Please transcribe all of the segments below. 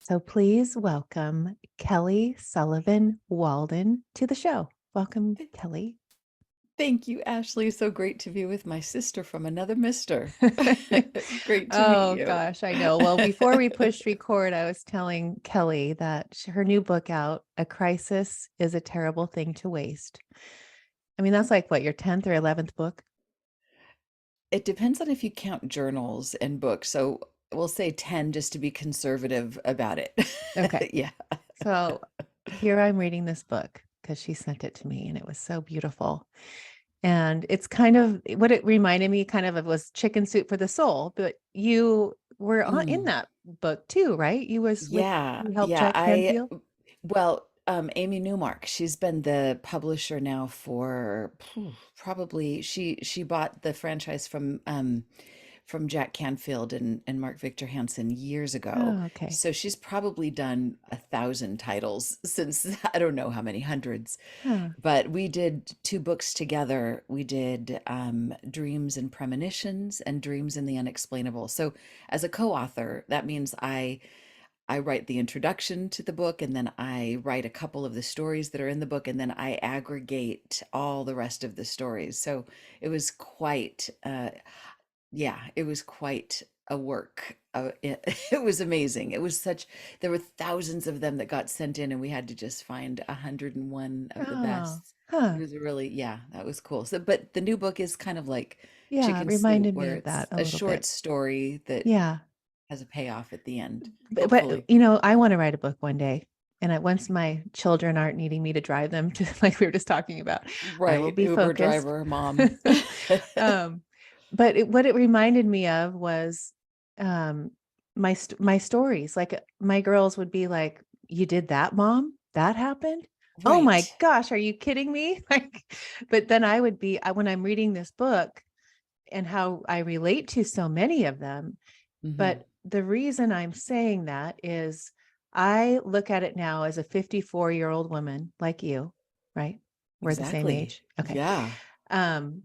So please welcome Kelly Sullivan Walden to the show. Welcome, Th- Kelly. Thank you, Ashley. So great to be with my sister from another mister. Great to meet Oh you. gosh, I know. Well, before we pushed record, I was telling Kelly that her new book out, A Crisis is a Terrible Thing to Waste. I mean, that's like what, your 10th or 11th book? It depends on if you count journals and books. So we'll say 10 just to be conservative about it. Okay. Yeah. So here I'm reading this book because she sent it to me and it was so beautiful. And it's kind of what it reminded me kind of was Chicken Soup for the Soul, but you were in Mm. that book too, right? Yeah. You helped Yeah. Jack Canfield. Amy Newmark, she's been the publisher now for probably she bought the franchise from Jack Canfield and Mark Victor Hansen years ago. Oh, okay. So she's probably done 1,000 titles since I don't know how many hundreds. Huh. But we did two books together. We did Dreams and Premonitions and Dreams and the Unexplainable. So as a co-author, that means I write the introduction to the book, and then I write a couple of the stories that are in the book, and then I aggregate all the rest of the stories. So it was quite yeah, it was quite a work. It was amazing. There were thousands of them that got sent in, and we had to just find 101 of the Oh, best. It huh. was really, yeah, that was cool. So, but the new book is kind of like Yeah, it Chicken Soup, reminded me where of it's that a a little short bit. story that Yeah. has a payoff at the end, But hopefully. I want to write a book one day. And once my children aren't needing me to drive them to like we were just talking about, I will Right, be Uber focused. driver, mom. um, but what it reminded me of was um, my stories. Like my girls would be like, "You did that, mom? That happened? Oh my Right. gosh, are you kidding me?" Like, but then when I'm reading this book and how I relate to so many of them. Hmm. But the reason I'm saying that is I look at it now as a 54-year-old woman like you, right? We're the same Exactly. age. Okay. Yeah. Um,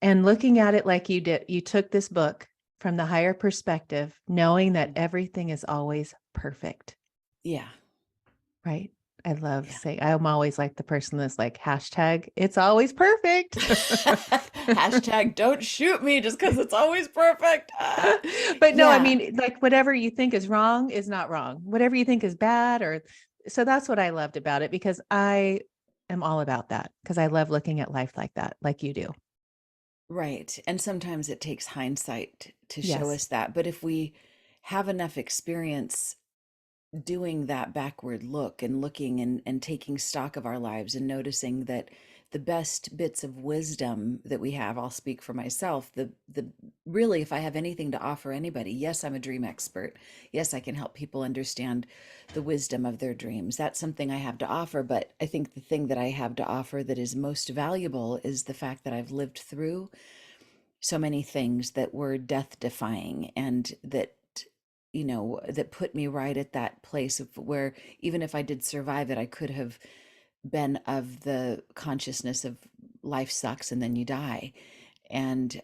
and looking at it like you did, you took this book from the higher perspective, knowing that Mhm. everything is always perfect, Yeah. right? I love Yeah. saying, I'm always like the person that's like, hashtag, it's always perfect. Hashtag don't shoot me just because it's always perfect. But no, I Yeah. mean, like whatever you think is wrong is not wrong. Whatever you think is bad, or so that's what I loved about it because I am all about that because I love looking at life like that, like you do. Right. And sometimes it takes hindsight to show Yes. us that. But if we have enough experience doing that backward look and looking and taking stock of our lives and noticing that the best bits of wisdom that we have, I'll speak for myself, the really, if I have anything to offer anybody, yes, I'm a dream expert. Yes, I can help people understand the wisdom of their dreams. That's something I have to offer. But I think the thing that I have to offer that is most valuable is the fact that I've lived through so many things that were death defying and that that put me right at that place of where even if I did survive it, I could have been of the consciousness of life sucks and then you die. And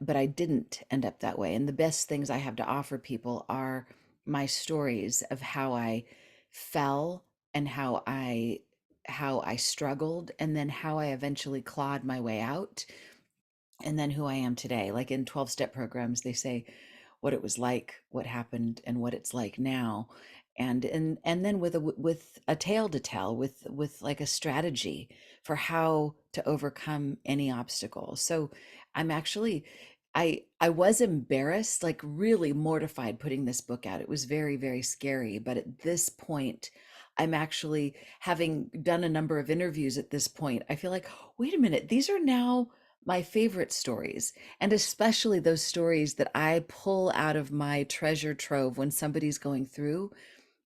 but I didn't end up that way. And the best things I have to offer people are my stories of how I fell and how I struggled and then how I eventually clawed my way out and then who I am today. Like in 12-step programs, they say what it was like, what happened, and what it's like now. And then with a tale to tell, with like a strategy for how to overcome any obstacle. So I'm actually I was embarrassed, like really mortified putting this book out. It was very, very scary. But at this point, I'm actually having done a number of interviews at this point. I feel like, wait a minute, these are now my favorite stories, and especially those stories that I pull out of my treasure trove when somebody's going through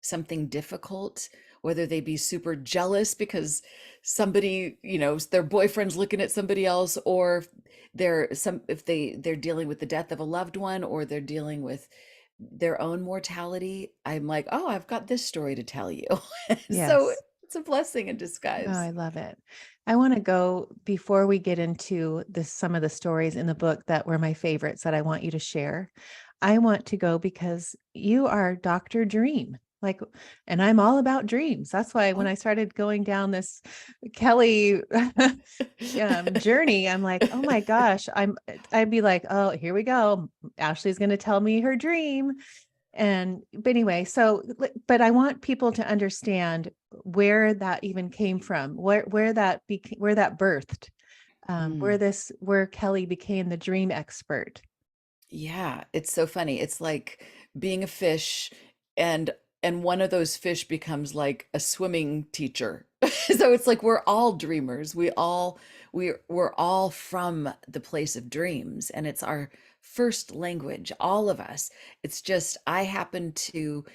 something difficult, whether they be super jealous because somebody, their boyfriend's looking at somebody else, or if they're dealing with the death of a loved one, or they're dealing with their own mortality. I'm like, oh, I've got this story to tell you. So Yes. it's a blessing in Oh, disguise. I love it. I want to go before we get into some of the stories in the book that were my favorites that I want you to share. I want to go because you are Dr. Dream. Like, and I'm all about dreams. That's why when Oh. I started going down this Kelly journey, I'm like, oh my gosh, I'd be like, oh, here we go. Ashley's going to tell me her dream. And but anyway, so but I want people to understand where that even came from, where that became, where that birthed, Mm. where Kelly became the dream expert. Yeah, it's so funny. It's like being a fish and one of those fish becomes like a swimming teacher. So it's like we're all dreamers. We're all from the place of dreams, and it's our first language, all of us. It's just I happen to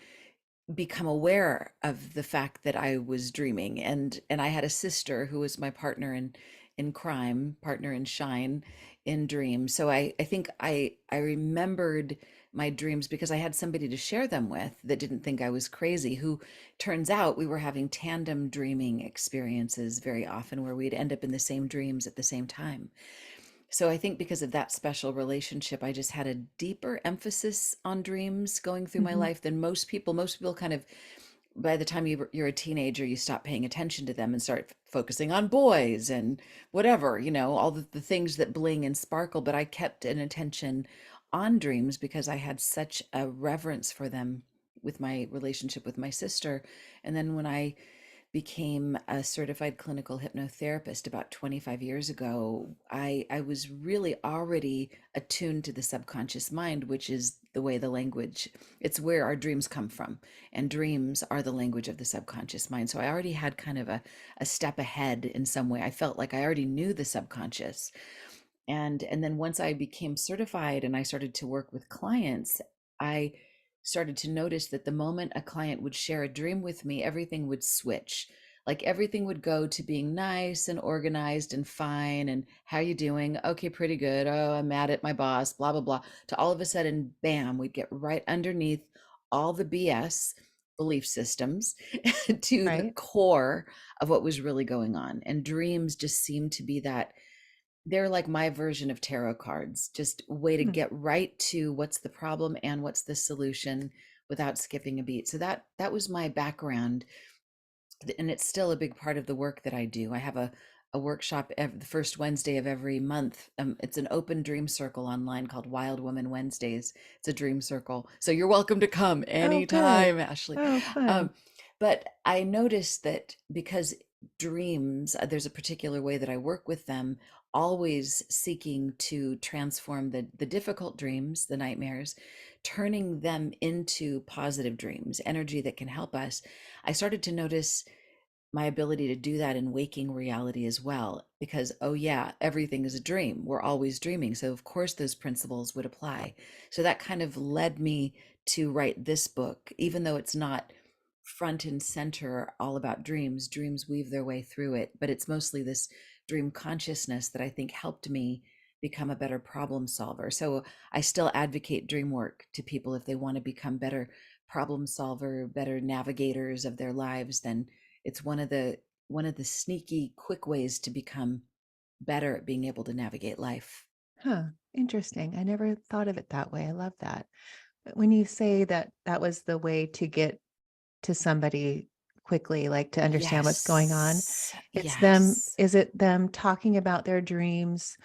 become aware of the fact that I was dreaming, and I had a sister who was my partner in crime, partner in shine, in dreams. So I think I remembered my dreams because I had somebody to share them with that didn't think I was crazy, who turns out we were having tandem dreaming experiences very often where we'd end up in the same dreams at the same time. So I think because of that special relationship, I just had a deeper emphasis on dreams going through my Mhm. life than most people. Most people kind of, by the time you're a teenager, you stop paying attention to them and start focusing on boys and whatever, all the things that bling and sparkle. But I kept an attention on dreams because I had such a reverence for them with my relationship with my sister. And then when I became a certified clinical hypnotherapist about 25 years ago, I was really already attuned to the subconscious mind, which is the way the language, it's where our dreams come from. And dreams are the language of the subconscious mind. So I already had kind of a step ahead in some way. I felt like I already knew the subconscious. And then once I became certified and I started to work with clients, I started to notice that the moment a client would share a dream with me, everything would switch. Like everything would go to being nice and organized and fine and how you doing? Okay, pretty good. Oh, I'm mad at my boss, blah blah blah. To all of a sudden, bam, we'd get right underneath all the BS belief systems to the Right. core of what was really going on. And dreams just seemed to be that, they're like my version of tarot cards, just a way to Hmm. get right to what's the problem and what's the solution without skipping a beat. So that was my background, and it's still a big part of the work that I do. I have a workshop the first Wednesday of every month. It's an open dream circle online called Wild Woman Wednesdays. It's a dream circle. So you're welcome to come Oh, good. anytime, Ashley. Oh, Um, fun. but I noticed that because dreams, there's a particular way that I work with them, always seeking to transform the difficult dreams, the nightmares, turning them into positive dreams, energy that can help us. I started to notice my ability to do that in waking reality as well, because oh yeah, everything is a dream, we're always dreaming, so of course those principles would apply. So that kind of led me to write this book, even though it's not front and center all about dreams. Dreams weave their way through it, but it's mostly this dream consciousness that I think helped me become a better problem solver. So I still advocate dream work to people if they want to become better problem solver, better navigators of their lives. Then it's one of the sneaky quick ways to become better at being able to navigate life. Huh. Interesting. I never thought of it that way. I love that. But when you say that that was the way to get to somebody quickly, like to understand what's going on, Yes. it's them, Yes. is it them talking about their dreams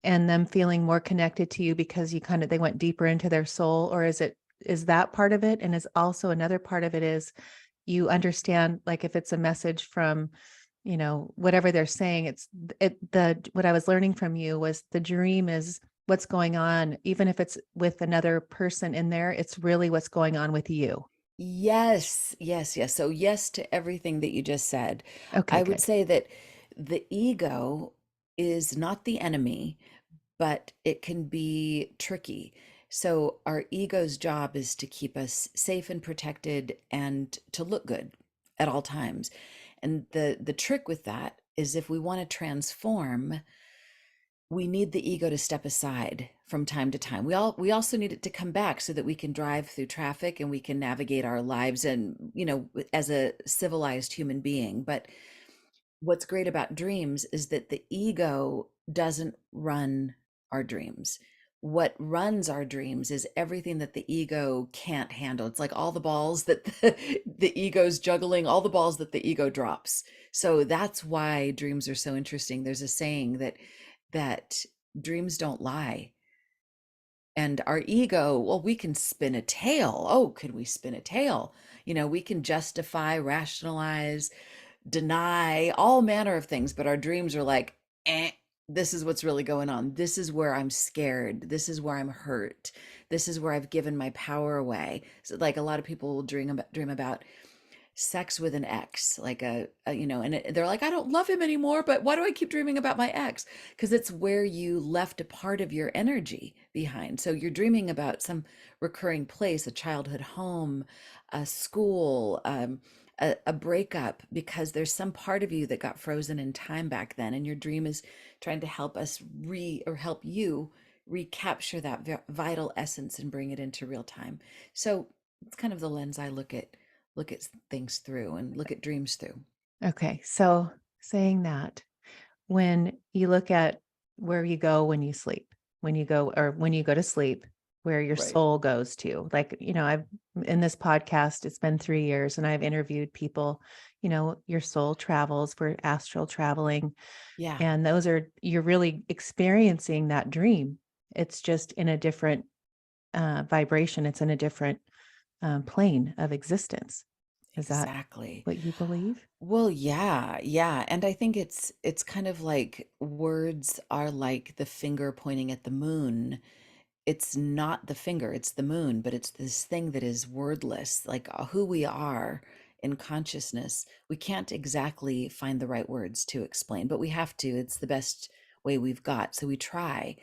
and them feeling more connected to you because you kind of they went deeper into their soul, or is that part of it, and is also another part of it is you understand, like if it's a message from, whatever they're saying, the what I was learning from you was the dream is what's going on, even if it's with another person in there, it's really what's going on with you. Yes, yes, yes. So, yes to everything that you just said. Okay, I would good. say that the ego is not the enemy, but it can be tricky. So, our ego's job is to keep us safe and protected and to look good at all times. And the trick with that is if we want to transform, we need the ego to step aside from time to time. We also need it to come back so that we can drive through traffic and we can navigate our lives and, as a civilized human being. But what's great about dreams is that the ego doesn't run our dreams. what runs our dreams is everything that the ego can't handle. It's like all the balls that the ego's juggling, all the balls that the ego drops. So that's why dreams are so interesting. There's a saying that dreams don't lie. And our ego, well, we can spin a tale. Oh, could we spin a tale? We can justify, rationalize, deny all manner of things, but our dreams are like, this is what's really going on. This is where I'm scared. This is where I'm hurt. This is where I've given my power away. So like a lot of people will dream about sex with an ex, like they're like, I don't love him anymore, but why do I keep dreaming about my ex? Because it's where you left a part of your energy behind. So you're dreaming about some recurring place, a childhood home, a school, a breakup, because there's some part of you that got frozen in time back then, and your dream is trying to help us help you recapture that vital essence and bring it into real time. So it's kind of the lens I look at things through and look at dreams through. Okay. So saying that, when you look at where you go when you sleep, when you go to sleep, where your Right. soul goes to, like, I've in this podcast, it's been 3 years and I've interviewed people, your soul travels, we're astral traveling. Yeah, And you're really experiencing that dream. It's just in a different vibration. It's in a different plane of existence. Is that exactly. what you believe? Well, yeah, yeah. And I think it's kind of like words are like the finger pointing at the moon. It's not the finger, it's the moon, but it's this thing that is wordless, like who we are in consciousness. We can't exactly find the right words to explain, but we have to. It's the best way we've got. So we try.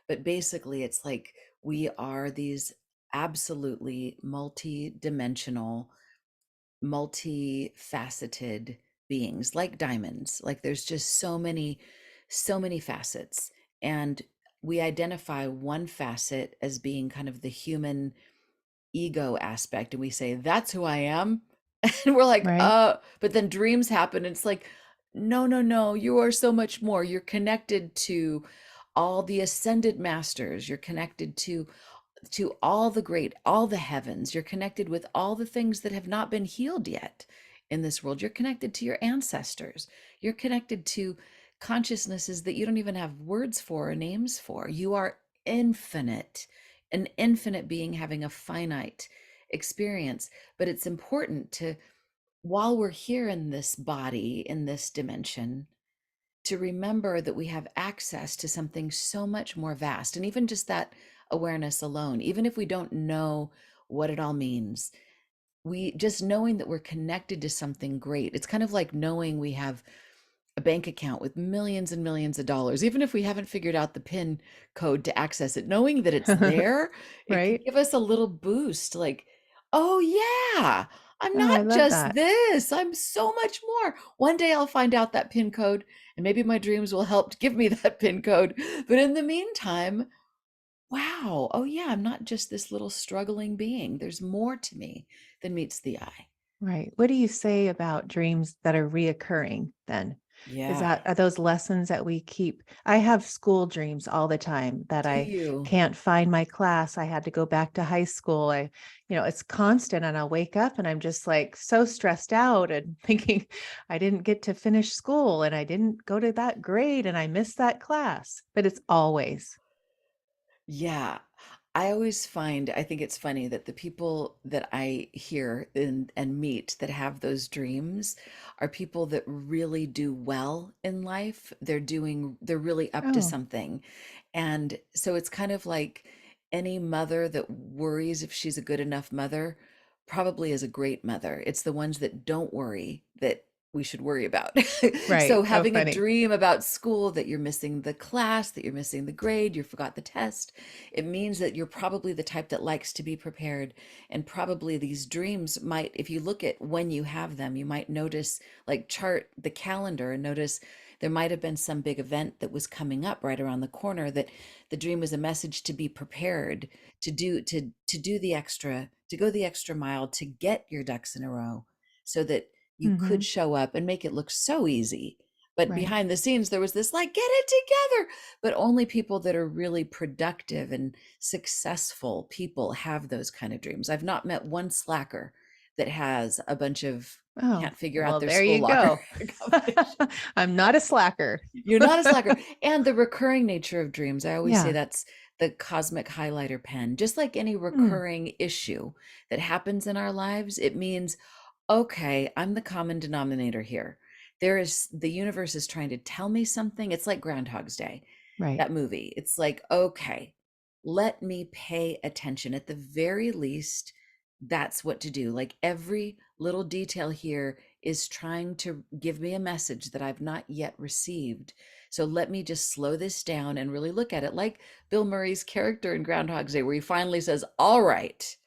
But basically, it's like we are these absolutely multi-dimensional, multifaceted beings, like diamonds. Like there's just so many facets. And we identify one facet as being kind of the human ego aspect. And we say, that's who I am. And we're like, Right? but then dreams happen. And it's like, no, no, no, you are so much more. You're connected to all the ascended masters. You're connected to all the great, all the heavens. You're connected with all the things that have not been healed yet in this world. You're connected to your ancestors. You're connected to consciousnesses that you don't even have words for or names for. You are infinite, an infinite being having a finite experience. But it's important to, while we're here in this body, in this dimension, to remember that we have access to something so much more vast. And even just that awareness alone, even if we don't know what it all means, we just knowing that we're connected to something great. It's kind of like knowing we have a bank account with millions and millions of dollars, even if we haven't figured out the PIN code to access it, knowing that it's there, it could Right? give us a little boost like, oh, yeah, I'm Oh, I not love just that. this, I'm so much more. One day I'll find out that PIN code, and maybe my dreams will help to give me that PIN code. But in the meantime, wow, oh, yeah, I'm not just this little struggling being. There's more to me than meets the eye. Right. What do you say about dreams that are reoccurring then? Yeah. Are those lessons that we keep? I have school dreams all the time that Do I you? can't find my class. I had to go back to high school. It's constant and I'll wake up and I'm just like so stressed out and thinking I didn't get to finish school and I didn't go to that grade and I missed that class, but it's always Yeah. I think it's funny that the people that I hear and meet that have those dreams are people that really do well in life. They're really up to oh, something. And so it's kind of like any mother that worries if she's a good enough mother probably is a great mother. It's the ones that don't worry that we should worry about. So right. Oh, having a funny. dream about school, that you're missing the class, that you're missing the grade, you forgot the test, it means that you're probably the type that likes to be prepared. And probably these dreams might, if you look at when you have them, you might notice, like chart the calendar and notice there might have been some big event that was coming up right around the corner, that the dream was a message to be prepared, to do the extra, to go the extra mile, to get your ducks in a row so that you could Hmm. show up and make it look so easy. But Right. behind the scenes, there was this like, get it together. But only people that are really productive and successful people have those kind of dreams. I've not met one slacker that has a bunch of Oh, can't figure out well, their there school you locker go. combination. I'm not a slacker. You're not a slacker. And the recurring nature of dreams, I always say Yeah. that's the cosmic highlighter pen. Just like any Mm, recurring issue that happens in our lives, it means, okay, I'm the common denominator here. The universe is trying to tell me something. It's like Groundhog's Day, right. that movie. It's like, okay, let me pay attention. At the very least, that's what to do. Like every little detail here is trying to give me a message that I've not yet received. So let me just slow this down and really look at it like Bill Murray's character in Groundhog's Day, where he finally says, all right,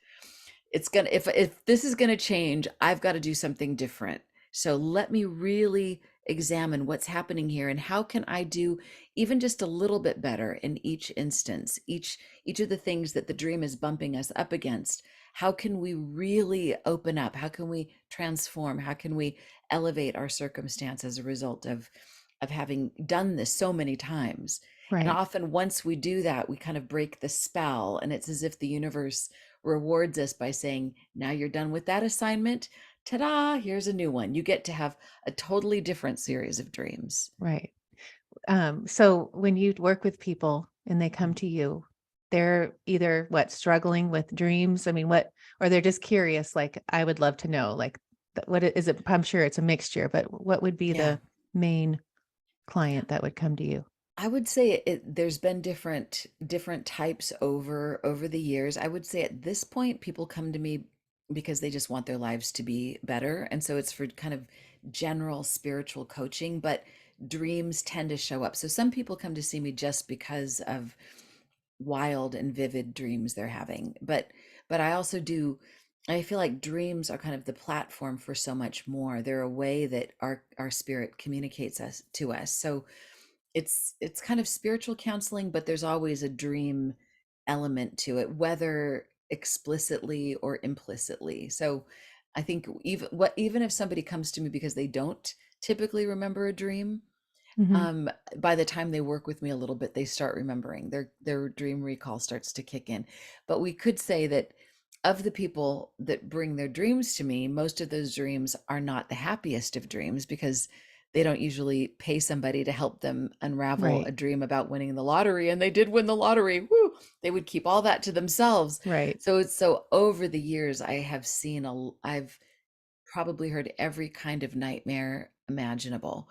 it's gonna if this is gonna change, I've got to do something different. So let me really examine what's happening here and how can I do even just a little bit better in each instance, each of the things that the dream is bumping us up against. How can we really open up? How can we transform? How can we elevate our circumstance as a result of having done this so many times? And Right. often once we do that, we kind of break the spell, and it's as if the universe rewards us by saying, now you're done with that assignment. Ta-da, here's a new one. You get to have a totally different series of dreams. Right. So when you work with people and they come to you, they're either what, struggling with dreams? I mean, what, or they're just curious, like, I would love to know, like, is it? I'm sure it's a mixture, but what would be Yeah. the main client that would come to you? I would say there's been different types over the years. I would say at this point people come to me because they just want their lives to be better. And so it's for kind of general spiritual coaching, but dreams tend to show up. So some people come to see me just because of wild and vivid dreams they're having. But I also do I feel like dreams are kind of the platform for so much more. They're a way that our spirit communicates us to us. So it's kind of spiritual counseling, but there's always a dream element to it, whether explicitly or implicitly. So I think even if somebody comes to me because they don't typically remember a dream, Hmm. by the time they work with me a little bit, they start remembering. Their dream recall starts to kick in. But we could say that of the people that bring their dreams to me, most of those dreams are not the happiest of dreams because they don't usually pay somebody to help them unravel Right. a dream about winning the lottery, and they did win the lottery. Woo! They would keep all that to themselves. Right. So over the years I've probably heard every kind of nightmare imaginable,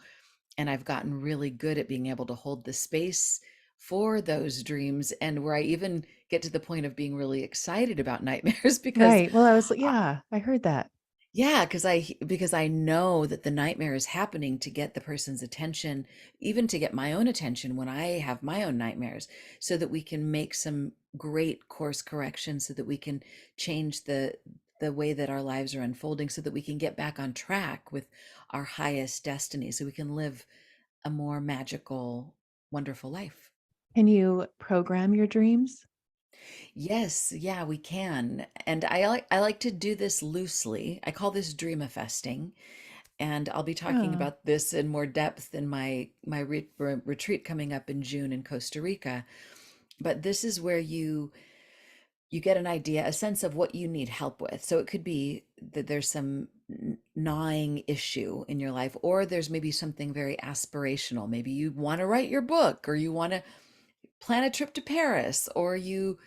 and I've gotten really good at being able to hold the space for those dreams, and where I even get to the point of being really excited about nightmares because Right. Well, yeah, I heard that. yeah, because I know that the nightmare is happening to get the person's attention, even to get my own attention when I have my own nightmares, so that we can make some great course corrections, so that we can change the way that our lives are unfolding, so that we can get back on track with our highest destiny, so we can live a more magical, wonderful life. Can you program your dreams? Yes, yeah, we can. And I like to do this loosely. I call this dreamifesting. And I'll be talking Oh, about this in more depth in my retreat coming up in June in Costa Rica. But this is where you get an idea, a sense of what you need help with. So it could be that there's some gnawing issue in your life, or there's maybe something very aspirational. Maybe you want to write your book, or you want to plan a trip to Paris, or you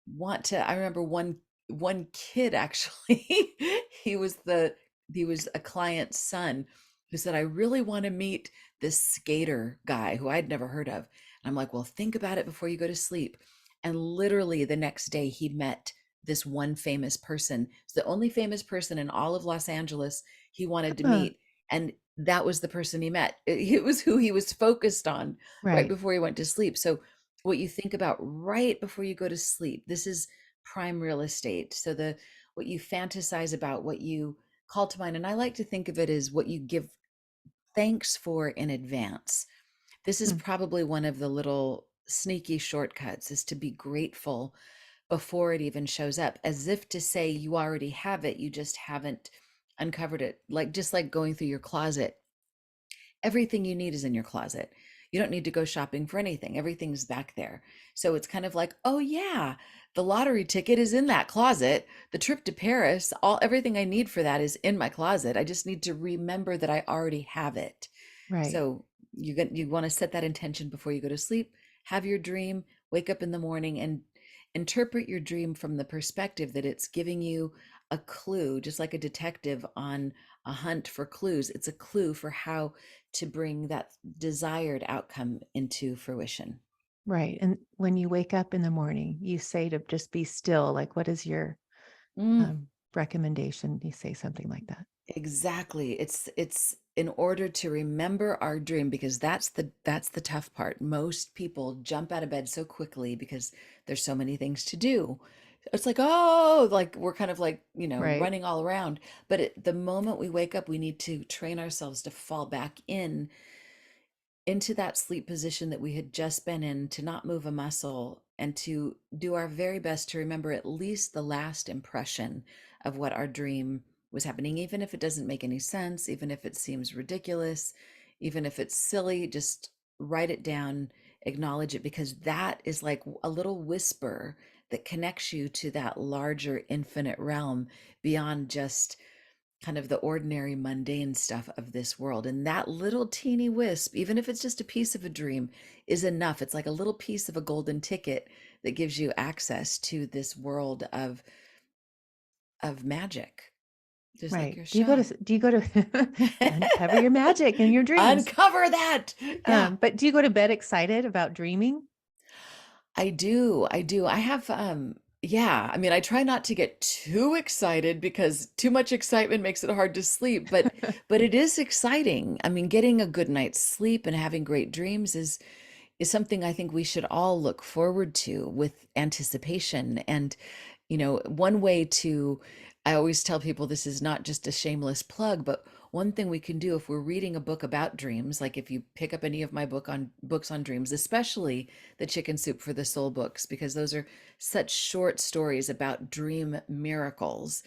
want to I remember one kid actually he was the he was a client's son who said, I really want to meet this skater guy who I'd never heard of. And I'm like, well, think about it before you go to sleep. And literally the next day he met this one famous person. It's the only famous person in all of Los Angeles he wanted to huh. meet. And that was the person he met. It was who he was focused on right Right. before he went to sleep. So what you think about right before you go to sleep, this is prime real estate. So the what you fantasize about, what you call to mind, and I like to think of it as what you give thanks for in advance. This is Mm. probably one of the little sneaky shortcuts, is to be grateful before it even shows up, as if to say you already have it, you just haven't uncovered it. Like just like going through your closet Everything you need is in your closet. You don't need to go shopping for anything. Everything's back there. So it's kind of like, oh yeah, the lottery ticket is in that closet. The trip to Paris, all everything I need for that is in my closet. I just need to remember that I already have it. Right. So you want to set that intention before you go to sleep, have your dream, wake up in the morning and interpret your dream from the perspective that it's giving you a clue, just like a detective on a hunt for clues. It's a clue for how to bring that desired outcome into fruition. Right. And when you wake up in the morning, you say to just be still. Like, what is your Mm, recommendation? You say something like that. exactly. It's in order to remember our dream, because that's the tough part. Most people jump out of bed so quickly because there's so many things to do. It's like, oh, like we're kind of like, Right. running all around. But the moment we wake up, we need to train ourselves to fall back into that sleep position that we had just been in, to not move a muscle and to do our very best to remember at least the last impression of what our dream was happening, even if it doesn't make any sense, even if it seems ridiculous, even if it's silly. Just write it down, acknowledge it, because that is like a little whisper that connects you to that larger infinite realm beyond just kind of the ordinary mundane stuff of this world. And that little teeny wisp, even if it's just a piece of a dream, is enough. It's like a little piece of a golden ticket that gives you access to this world of magic, just like Right. your Do show. you go to uncover your magic in your dreams? Uncover that. Yeah. But do you go to bed excited about dreaming? I do. I do. I have yeah, I mean, I try not to get too excited because too much excitement makes it hard to sleep, but it is exciting. I mean, getting a good night's sleep and having great dreams is something I think we should all look forward to with anticipation. And, one way to, I always tell people this is not just a shameless plug, but one thing we can do if we're reading a book about dreams, like if you pick up any of my books on dreams, especially the Chicken Soup for the Soul books, because those are such short stories about dream miracles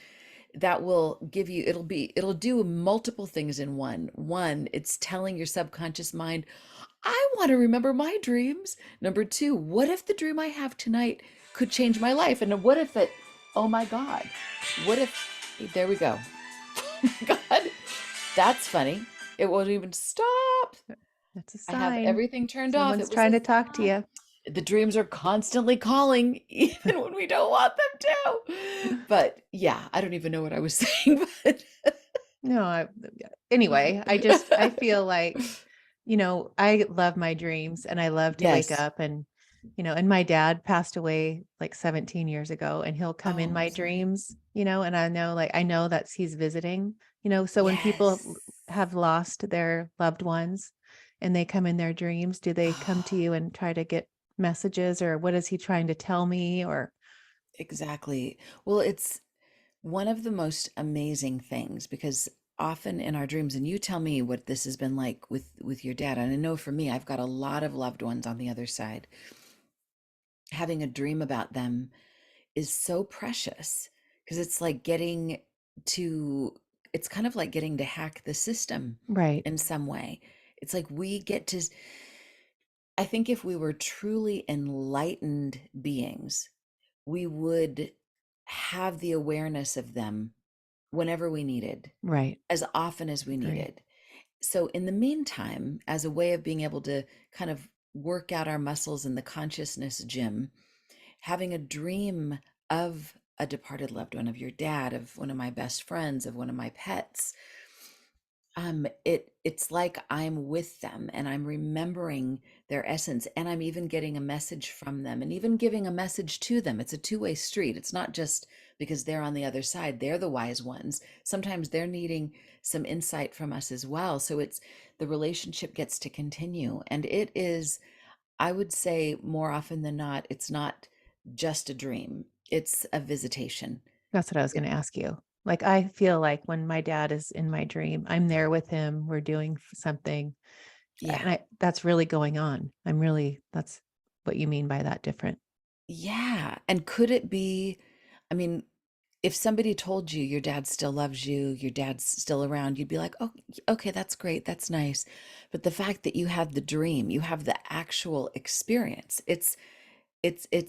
that will give you, it'll do multiple things in one. One, it's telling your subconscious mind, I want to remember my dreams. Number two, what if the dream I have tonight could change my life? And what if it, oh my God, what if, there we go. God, that's funny. It won't even stop. That's a I have sign. everything turned off. Someone's It was trying a to talk to sign. you. The dreams are constantly calling, even when we don't want them to. But yeah, I don't even know what I was saying, but No, anyway, I feel like, I love my dreams and I love to wake yes. up and my dad passed away like 17 years ago and he'll come Oh, in I'm my sorry. dreams, and I know that's he's visiting, so when people Yes. have lost their loved ones and they come in their dreams, do they come to Oh, you and try to get messages or what is he trying to tell me or exactly. Well, it's one of the most amazing things because often in our dreams, and you tell me what this has been like with your dad, and I know for me, I've got a lot of loved ones on the other side. Having a dream about them is so precious because it's like getting to, it's kind of like getting to hack the system right, in some way. It's like we get to, I think if we were truly enlightened beings, we would have the awareness of them whenever we needed, right, as often as we agree. needed. So, in the meantime, as a way of being able to kind of work out our muscles in the consciousness gym, having a dream of a departed loved one, of your dad, of one of my best friends, of one of my pets, it's like I'm with them and I'm remembering their essence and I'm even getting a message from them and even giving a message to them. It's a two-way street. It's not just because they're on the other side, they're the wise ones. Sometimes they're needing some insight from us as well. So it's, the relationship gets to continue. And it is, I would say more often than not, it's not just a dream. It's a visitation. That's what I was It, gonna ask you. Like, I feel like when my dad is in my dream, I'm there with him, we're doing something, yeah. and that's really going on. That's what you mean by that different. Yeah. And could it be, I mean, if somebody told you your dad still loves you, your dad's still around, you'd be like, oh, okay, that's great, that's nice. But the fact that you have the dream, you have the actual experience, it's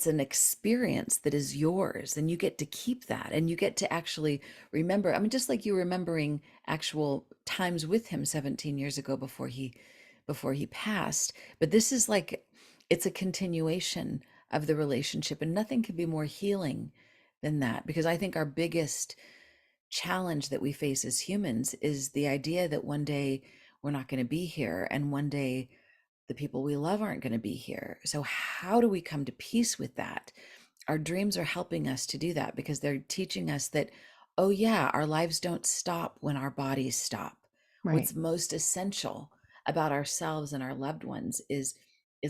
an experience that is yours, and you get to keep that, and you get to actually remember. I mean, just like you remembering actual times with him 17 years ago before he passed. But this is like, it's a continuation of the relationship, and nothing can be more healing than that, because I think our biggest challenge that we face as humans is the idea that one day we're not going to be here, and one day the people we love aren't going to be here. So, how do we come to peace with that? Our dreams are helping us to do that, because they're teaching us that, oh, yeah, our lives don't stop when our bodies stop. Right. What's most essential about ourselves and our loved ones is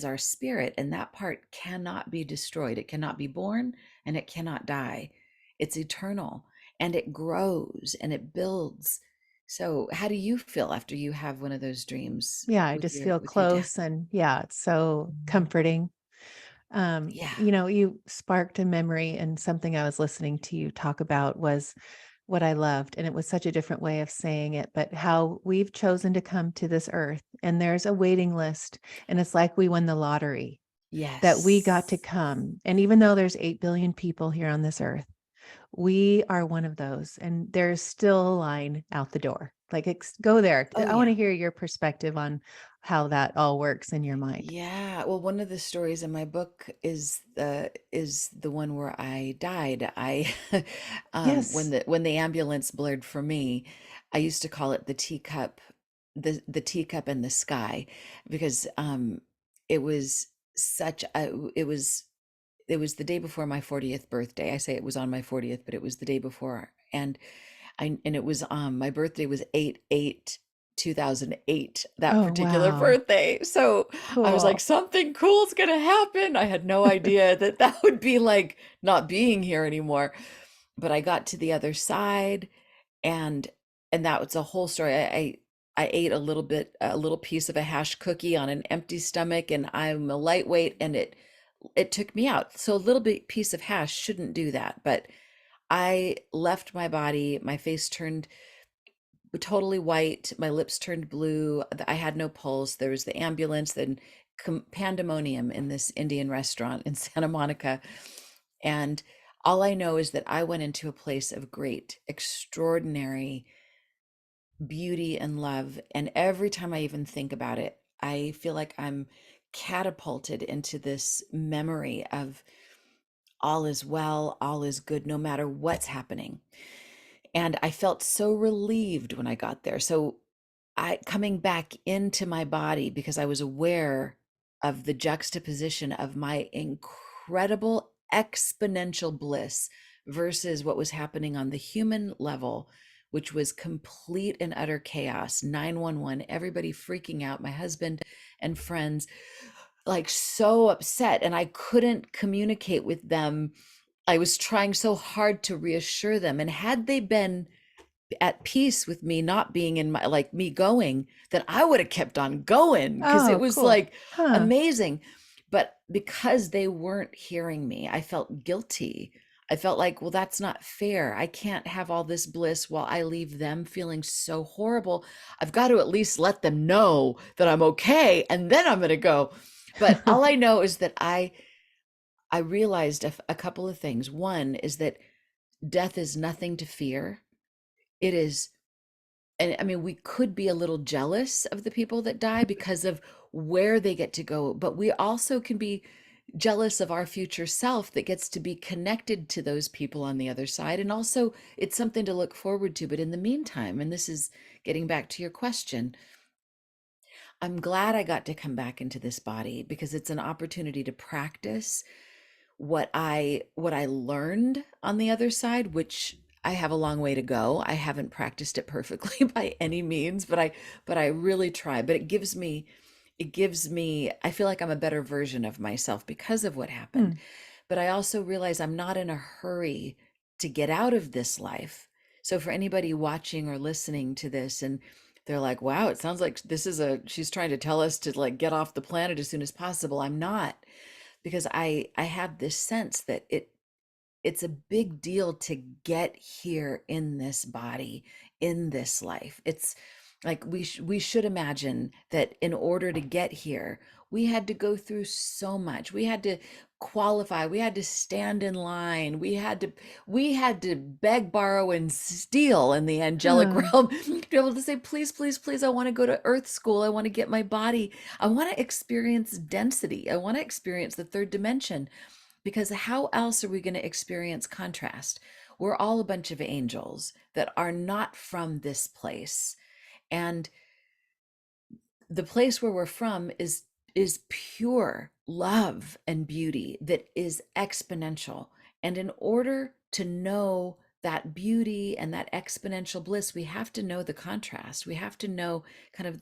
our spirit, and that part cannot be destroyed. It cannot be born, and it cannot die. It's eternal, and it grows and it builds. So how do you feel after you have one of those dreams Yeah, I with just your feel dad? close, and yeah, it's so comforting. Yeah. You sparked a memory, and something I was listening to you talk about was what I loved, and it was such a different way of saying it, but how we've chosen to come to this earth, and there's a waiting list, and it's like we won the lottery that we got to Yes. come. And even though there's 8 billion people here on this earth, we are one of those, and there's still a line out the door. Like, go there. Oh, I want yeah. to hear your perspective on how that all works in your mind. Yeah. Well, one of the stories in my book is the one where I died. I Yes. when the ambulance blurred for me, I used to call it the teacup, the teacup and the sky, because it was such a it was the day before my 40th birthday. I say it was on my 40th, but it was the day before. And it was my birthday was 8/8 2008, that Oh, particular wow. birthday. So I was like, Cool. something cool's gonna happen. I had no idea that that would be like not being here anymore. But I got to the other side, and that was a whole story. I ate a little piece of a hash cookie on an empty stomach, and I'm a lightweight, and it took me out. So a little bit piece of hash shouldn't do that, but I left my body. My face turned totally white. My lips turned blue. I had no pulse. There was the ambulance, then pandemonium in this Indian restaurant in Santa Monica. And all I know is that I went into a place of great, extraordinary beauty and love. And every time I even think about it, I feel like I'm catapulted into this memory of all is well, all is good, no matter what's happening. And I felt so relieved when I got there. So I coming back into my body, because I was aware of the juxtaposition of my incredible exponential bliss versus what was happening on the human level, which was complete and utter chaos. 911, everybody freaking out, my husband and friends like so upset, and I couldn't communicate with them. I was trying so hard to reassure them, and had they been at peace with me not being in my, like me going, then I would have kept on going, because it Oh, was cool. like Huh. amazing. But because they weren't hearing me, I felt guilty. I felt like, well, that's not fair. I can't have all this bliss while I leave them feeling so horrible. I've got to at least let them know that I'm okay, and then I'm going to go. But all I know is that I realized a couple of things. One is that death is nothing to fear. It is, and I mean, we could be a little jealous of the people that die because of where they get to go, but we also can be jealous of our future self that gets to be connected to those people on the other side. And also, it's something to look forward to. But in the meantime, and this is getting back to your question, I'm glad I got to come back into this body, because it's an opportunity to practice what I learned on the other side, which I have a long way to go. I haven't practiced it perfectly by any means, but I really try. But it gives me I feel like I'm a better version of myself because of what happened. Hmm. But I also realize I'm not in a hurry to get out of this life. So for anybody watching or listening to this, and they're like, wow, it sounds like she's trying to tell us to like get off the planet as soon as possible. I'm not, because I have this sense that it's a big deal to get here in this body, in this life. It's like we should imagine that in order to get here, we had to go through so much. We had to qualify, we had to stand in line, we had to beg, borrow, and steal in the angelic Oh, realm to be able to say, please, please, please, I want to go to earth school. I want to get my body. I want to experience density. I want to experience the third dimension, because how else are we going to experience contrast? We're all a bunch of angels that are not from this place. And the place where we're from is pure love and beauty that is exponential. And in order to know that beauty and that exponential bliss, we have to know the contrast. We have to know kind of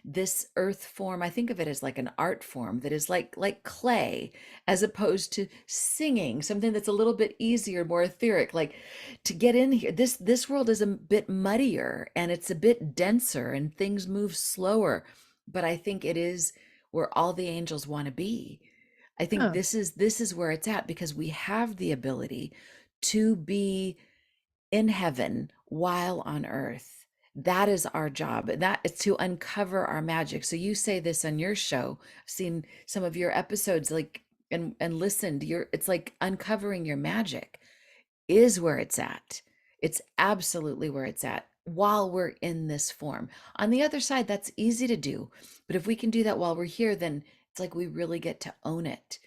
this earth form. I think of it as like an art form that is like clay, as opposed to singing, something that's a little bit easier, more etheric. Like, to get in here, this world is a bit muddier and it's a bit denser and things move slower, but I think it is where all the angels want to be. I think oh, this is where it's at, because we have the ability to be in heaven while on earth. That is our job. That is to uncover our magic. So you say this on your show. I've seen some of your episodes, like, and listened. It's like uncovering your magic is where it's at. It's absolutely where it's at while we're in this form. On the other side, that's easy to do. But if we can do that while we're here, then it's like we really get to own it.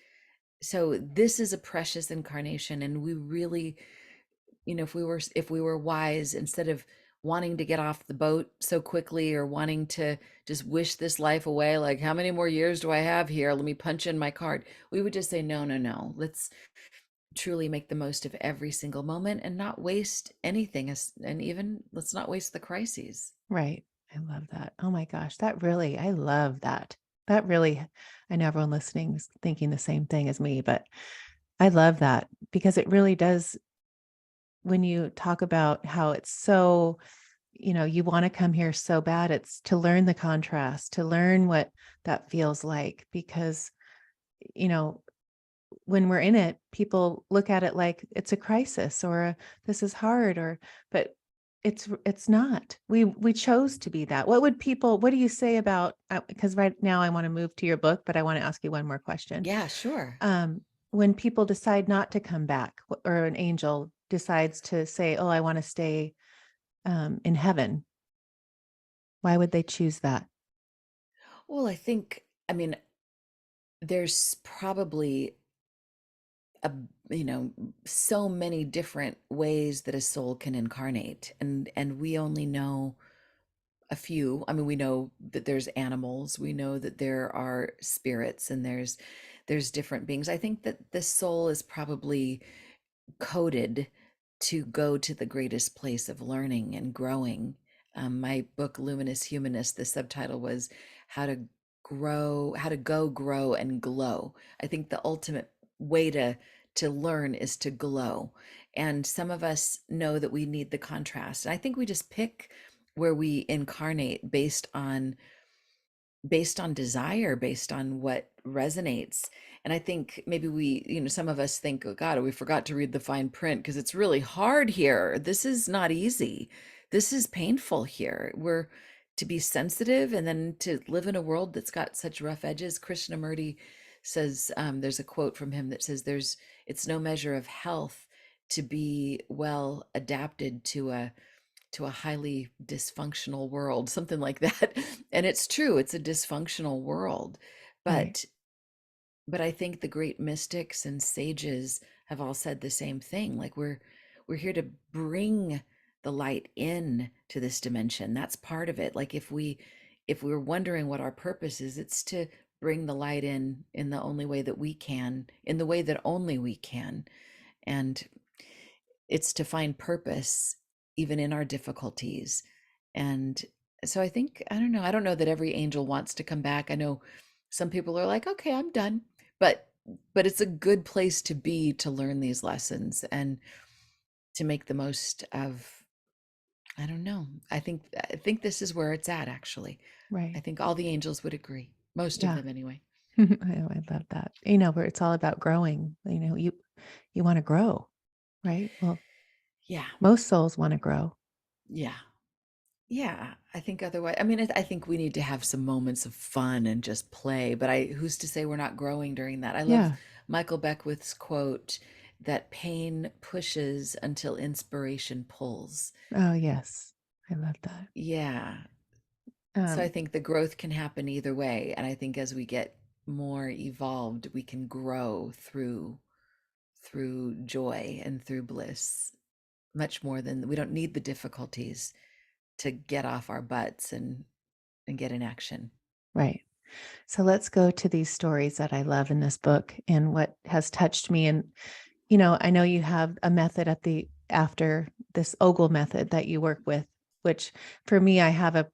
So this is a precious incarnation, and we really, if we were wise, instead of wanting to get off the boat so quickly, or wanting to just wish this life away, like, how many more years do I have here? Let me punch in my card. We would just say, no, no, no. Let's truly make the most of every single moment and not waste anything, and even let's not waste the crises. right. I love that. Oh my gosh, that really, I love that. That really, I know everyone listening is thinking the same thing as me, but I love that because it really does. When you talk about how it's so, you want to come here so bad, it's to learn the contrast, to learn what that feels like. Because, you know, when we're in it, people look at it like it's a crisis or this is hard, but it's not. We chose to be that. What do you say about, because right now I want to move to your book, but I want to ask you one more question. Yeah, sure. Um, when people decide not to come back, or an angel decides to say, "Oh, I want to stay in heaven," why would they choose that? Well, I mean, there's probably a you know so many different ways that a soul can incarnate, and we only know a few. I mean, we know that there's animals, we know that there are spirits, and there's different beings. I think that the soul is probably coded to go to the greatest place of learning and growing. My book, Luminous Humanist, the subtitle was How to How to Go, Grow, and Glow. I think the ultimate way to learn is to glow. And some of us know that we need the contrast. And I think we just pick where we incarnate based on desire, based on what resonates. And I think maybe some of us think, oh God, we forgot to read the fine print because it's really hard here. This is not easy. This is painful here. We're to be sensitive, and then to live in a world that's got such rough edges. Krishnamurti says, there's a quote from him that says, it's no measure of health to be well adapted to a highly dysfunctional world, something like that. And it's true, it's a dysfunctional world. Right. But I think the great mystics and sages have all said the same thing. Like, we're here to bring the light in to this dimension. That's part of it. Like, if we're wondering what our purpose is, it's to bring the light in the only way that we can, in the way that only we can. And it's to find purpose even in our difficulties. And so I don't know that every angel wants to come back. I know some people are like, okay, I'm done. But it's a good place to be, to learn these lessons and to make the most of, I don't know. I think this is where it's at, actually. I Right. think all the angels would agree. Most of Yeah. them anyway. I love that. Where it's all about growing. You want to grow. Right. Well, Yeah. most souls want to grow. Yeah. Yeah, I think otherwise, I mean, I think we need to have some moments of fun and just play, but who's to say we're not growing during that? I love Yeah. Michael Beckwith's quote that pain pushes until inspiration pulls. Oh, yes. I love that. Yeah. So I Um, think the growth can happen either way. And I think as we get more evolved, we can grow through joy and through bliss much more than we don't need the difficulties to get off our butts and get in action. right. So let's go to these stories that I love in this book and what has touched me. And, I know you have a method at the after this Ogle method that you work with, which for me, I have a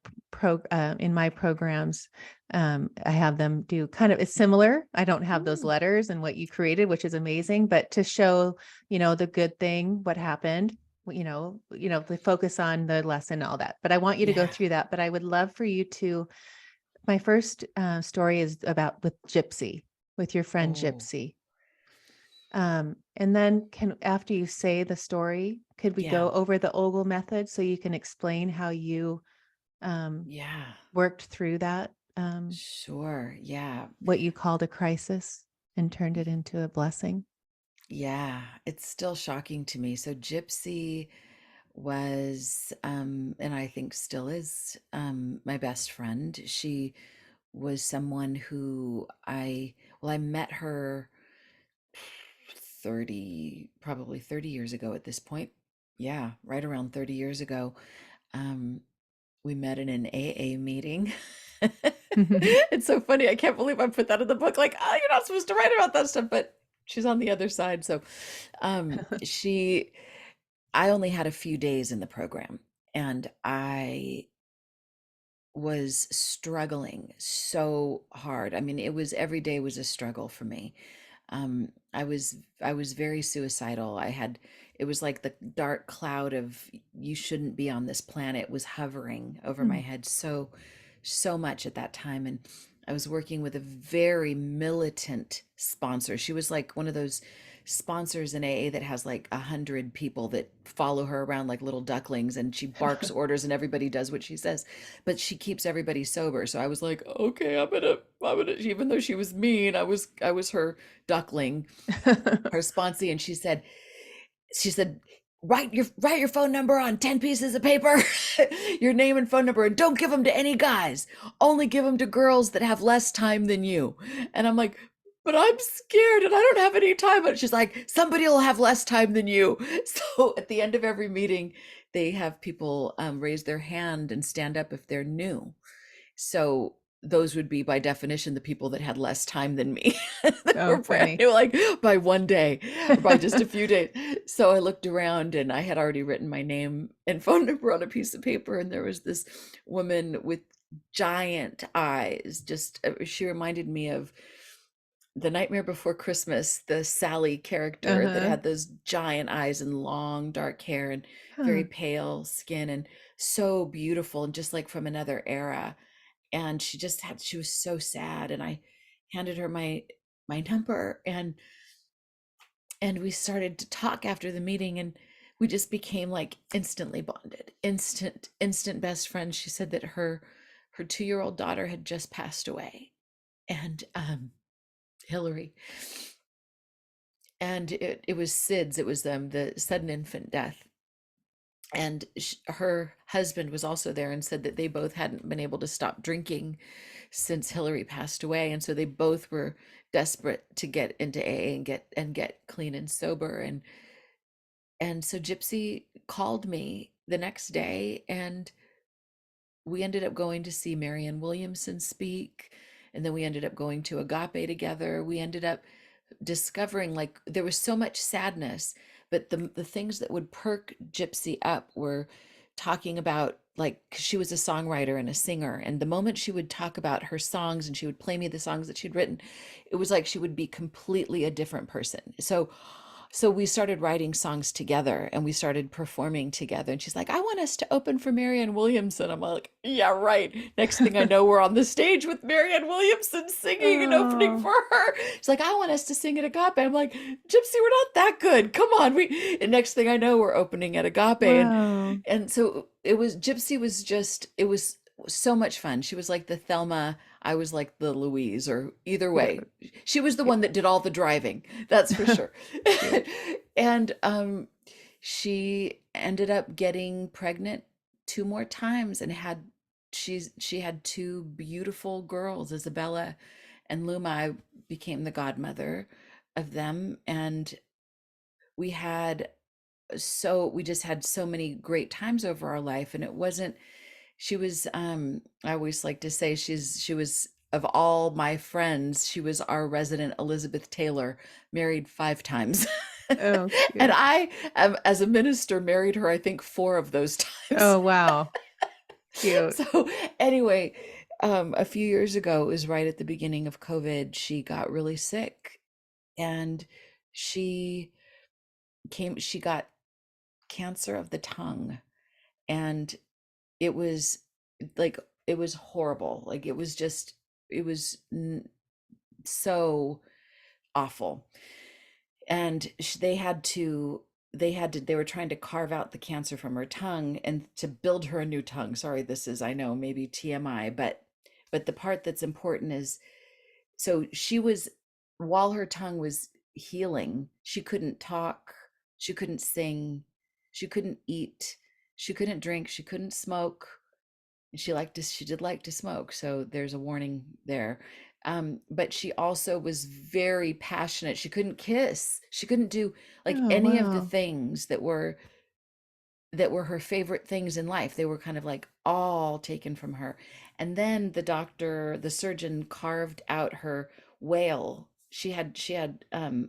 in my programs. I have them do kind of, it's similar. I don't have those Mm. letters and what you created, which is amazing, but to show, the good thing, what happened, the focus on the lesson, all that. But I want you to go Yeah. through that. But I would love for you to my first story is about with Gypsy, with your friend Oh, Gypsy. And then after you say the story, could we yeah. go over the Ogle method so you can explain how you um, Yeah. worked through that, Sure. Yeah. what you called a crisis and turned it into a blessing? Yeah. It's still shocking to me. So Gypsy was, and I think still is, my best friend. She was someone who I met her probably 30 years ago at this point. Yeah, right around 30 years ago. Um, we met in an AA meeting. It's so funny. I can't believe I put that in the book. Like, oh, you're not supposed to write about that stuff, but she's on the other side. So, she, I only had a few days in the program, and I was struggling so hard. I mean, it was every day was a struggle for me. I was very suicidal. It was like the dark cloud of you shouldn't be on this planet was hovering over my Hmm. head so much at that time. And I was working with a very militant sponsor. She was like one of those sponsors in AA that has like 100 people that follow her around like little ducklings, and she barks orders and everybody does what she says, but she keeps everybody sober. So I was like, okay, I'm gonna, even though she was mean, I was her duckling, her sponsee. And she said, write your phone number on 10 pieces of paper, your name and phone number, and don't give them to any guys. Only give them to girls that have less time than you. And I'm like, but I'm scared and I don't have any time. But she's like, somebody will have less time than you. So at the end of every meeting, they have people raise their hand and stand up if they're new. So those would be by definition the people that had less time than me. They Oh, were brand funny. new, like by one day or by just a few days. So I looked around and I had already written my name and phone number on a piece of paper. And there was this woman with giant eyes. Just, she reminded me of the Nightmare Before Christmas, the Sally character that Uh-huh. had those giant eyes and long dark hair and very Huh. pale skin, and so beautiful and just like from another era. And she was so sad, and I handed her my number, and we started to talk after the meeting, and we just became like instantly bonded, instant best friends. She said that her 2-year-old daughter had just passed away, and Hillary, and it was SIDS. It was the sudden infant death. And her husband was also there and said that they both hadn't been able to stop drinking since Hillary passed away, and so they both were desperate to get into AA and get clean and sober. And so Gypsy called me the next day, and we ended up going to see Marianne Williamson speak, and then we ended up going to Agape together. We ended up discovering like there was so much sadness, but the things that would perk Gypsy up were talking about, like, 'cause she was a songwriter and a singer, and the moment she would talk about her songs and she would play me the songs that she'd written, it was like she would be completely a different person. So so we started writing songs together and we started performing together. And she's like, I want us to open for Marianne Williamson. I'm like, yeah, right. Next thing I know, we're on the stage with Marianne Williamson singing and opening Oh, for her. She's like, I want us to sing at Agape. I'm like, Gypsy, we're not that good. Come on. And next thing I know, we're opening at Agape. wow. And so Gypsy was just, it was so much fun. She was like the Thelma. I was like the Louise, or either Cute. way. She was the one that did all the driving. That's for sure. Cute. And she ended up getting pregnant 2 more times and she had 2 beautiful girls, Isabella and Luma. I became the godmother of them, and we had we just had so many great times over our life. And it wasn't she was I always like to say she was, of all my friends, she was our resident Elizabeth Taylor, married 5 times. Oh, And cute. I, as a minister, married her, I think, 4 of those times. Oh, wow. Cute. So anyway, a few years ago, it was right at the beginning of COVID, she got really sick, and she she got cancer of the tongue. And it was like, it was horrible. Like, it was just, it was so awful. And they were trying to carve out the cancer from her tongue and to build her a new tongue. Sorry, this is, I know, maybe TMI, but the part that's important is, so she was, while her tongue was healing, she couldn't talk, she couldn't sing, she couldn't eat, she couldn't drink, she couldn't smoke. She did like to smoke, so there's a warning there. But she also was very passionate. She couldn't kiss, she couldn't do like Oh, any of the wow. things that were her favorite things in life. They were kind of like all taken from her. And then the surgeon carved out her whale. She had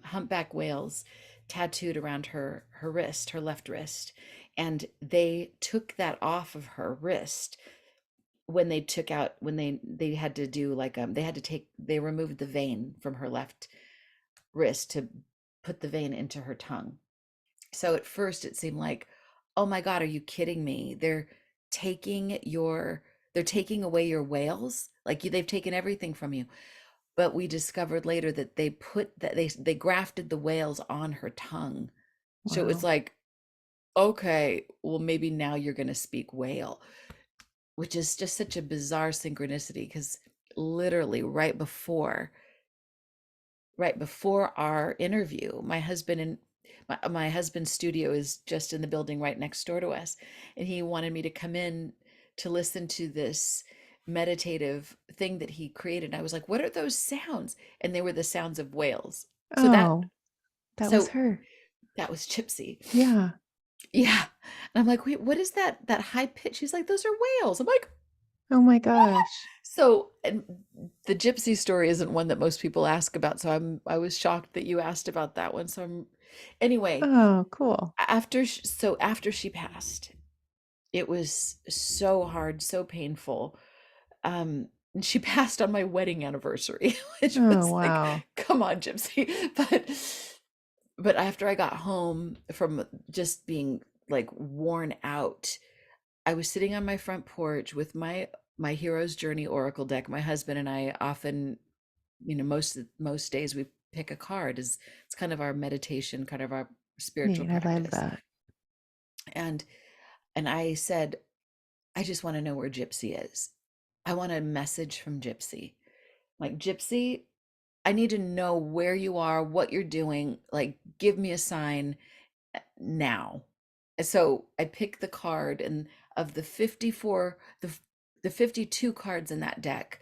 humpback whales tattooed around her wrist, her left wrist. And they took that off of her wrist when they had to do like they removed the vein from her left wrist to put the vein into her tongue. So at first it seemed like, oh my God, are you kidding me? Taking your they're taking away your whales. Like, they've taken everything from you. But we discovered later that they grafted the whales on her tongue. So it's Wow. like, okay, well, maybe now you're going to speak whale, which is just such a bizarre synchronicity, because literally right before our interview, my husband's studio is just in the building right next door to us, and he wanted me to come in to listen to this meditative thing that he created. And I was like, what are those sounds? And they were the sounds of whales. so that Oh, that was so her. that was Gypsy. Yeah. Yeah. And I'm like, wait, what is that high pitch? She's like, those are whales. I'm like, Oh my gosh. so, and the Gypsy story isn't one that most people ask about, so I was shocked that you asked about that one. Anyway, Oh, cool. after she passed, it was so hard, so painful. And she passed on my wedding anniversary, which Oh, was like, wow. come on, Gypsy. But after I got home from just being like worn out, I was sitting on my front porch with my Hero's Journey Oracle deck. My husband and I often, most days we pick a card. As It's kind of our meditation, kind of our spiritual Neat. I love practice. that. And I said, I just want to know where Gypsy is. I want a message from Gypsy. Like, Gypsy, I need to know where you are, what you're doing. Like, give me a sign now. So I picked the card, and of the 54, the 52 cards in that deck,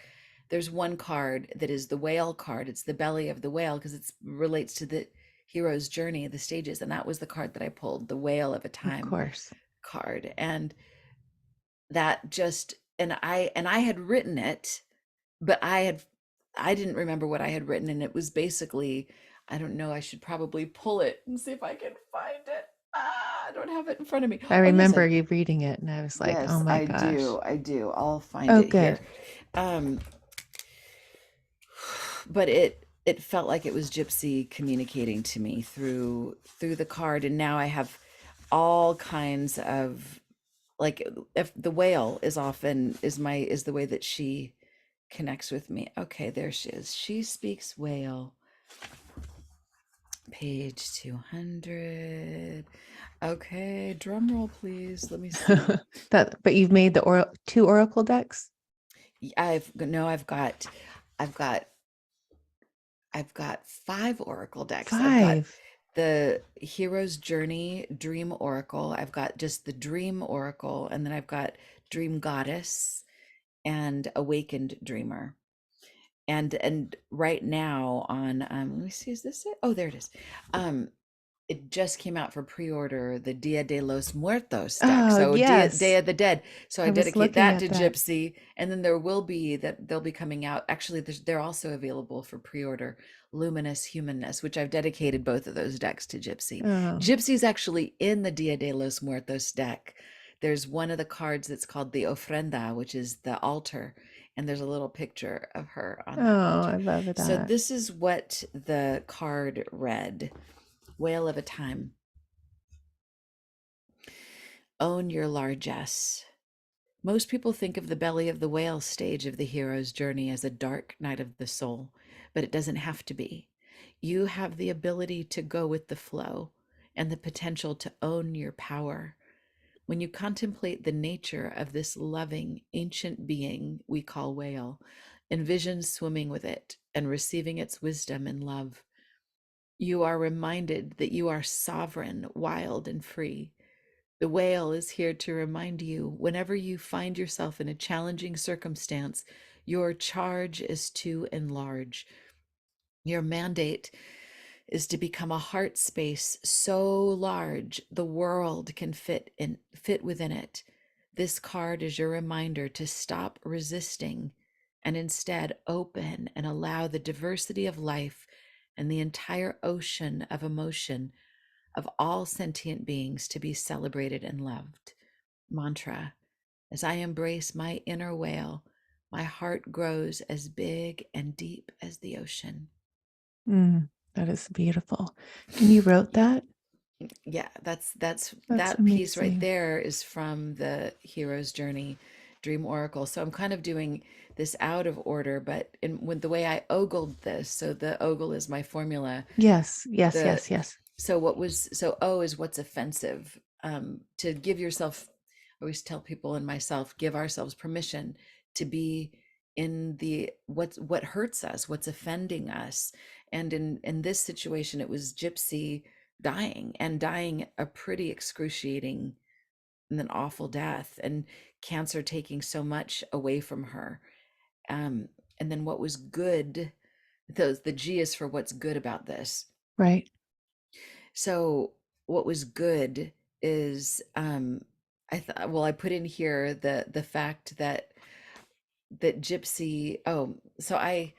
there's one card that is the whale card. It's the belly of the whale, because it relates to the hero's journey, the stages. And that was the card that I pulled, the Whale of a Of Time course. card. And that just, and I had written it, but I didn't remember what I had written. And it was basically, I don't know, I should probably pull it and see if I can find it. I don't have it in front of me. I Oh, yes, remember you reading it, and I was like, oh yes, my I gosh. do. I do. I'll find Oh, it here. good. Um, but it felt like it was Gypsy communicating to me through the card. And now I have all kinds of, like, if the whale is often is the way that she connects with me. Okay, there she is. She speaks whale. Page 200. Okay, drum roll please. Let me see. That, but you've made the two oracle decks? I've no, I've got I've got 5 oracle decks. I've got 5. the Hero's Journey Dream Oracle. I've got just the Dream Oracle, and then I've got Dream Goddess and Awakened Dreamer. And right now on let me see, is this it? Oh, there it is. Um it just came out for pre-order, the Dia de los Muertos deck. Oh, So Day yes. of the Dead. So I I was dedicate looking that at to that. Gypsy. And then they'll be coming out. Actually, they're also available for pre-order, Luminous Humanness, which I've dedicated both of those decks to Gypsy. Oh, Gypsy's actually in the Dia de los Muertos deck. There's one of the cards that's called the Ofrenda, which is the altar. And there's a little picture of her on that oh, I altar. love So that. this is what the card read. Whale of a Time. Own your largesse. Most people think of the belly of the whale stage of the hero's journey as a dark night of the soul, but it doesn't have to be. You have the ability to go with the flow and the potential to own your power. When you contemplate the nature of this loving, ancient being we call whale, envision swimming with it and receiving its wisdom and love. You are reminded that you are sovereign, wild, and free. The whale is here to remind you whenever you find yourself in a challenging circumstance, your charge is to enlarge. Your mandate is to become a heart space so large the world can fit within it. This card is your reminder to stop resisting and instead open and allow the diversity of life and the entire ocean of emotion of all sentient beings to be celebrated and loved. Mantra. As I embrace my inner whale, my heart grows as big and deep as the ocean. That is beautiful. And you wrote Yeah. that? Yeah, that's That's that piece right amazing. there is from the Hero's Journey Dream Oracle. So I'm kind of doing this out of order, but in with the way I ogled this, so the ogle is my formula. Yes, yes, The yes, yes. so O is what's offensive. To give yourself, I always tell people and myself, give ourselves permission to be in the what hurts us, what's offending us. And in this situation, it was Gypsy dying, and dying a pretty excruciating and an awful death, and cancer taking so much away from her. Um, and then what was good, the G is for what's good about this. Right. So what was good is I thought, well, I put in here the fact that Gypsy, oh, so I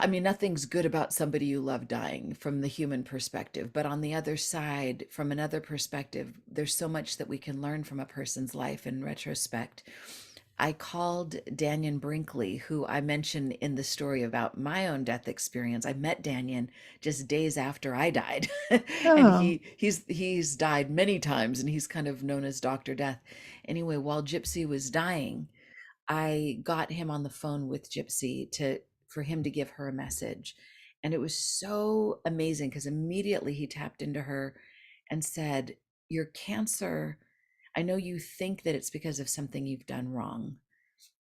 mean, nothing's good about somebody you love dying from the human perspective, but on the other side, from another perspective, there's so much that we can learn from a person's life in retrospect. I called Danyan Brinkley, who I mentioned in the story about my own death experience. I met Danyan just days after I died. And Oh, he's died many times, and he's kind of known as Dr. Death. Anyway, while Gypsy was dying, I got him on the phone with Gypsy to for him to give her a message. And it was so amazing because immediately he tapped into her and said, "Your cancer, I know you think that it's because of something you've done wrong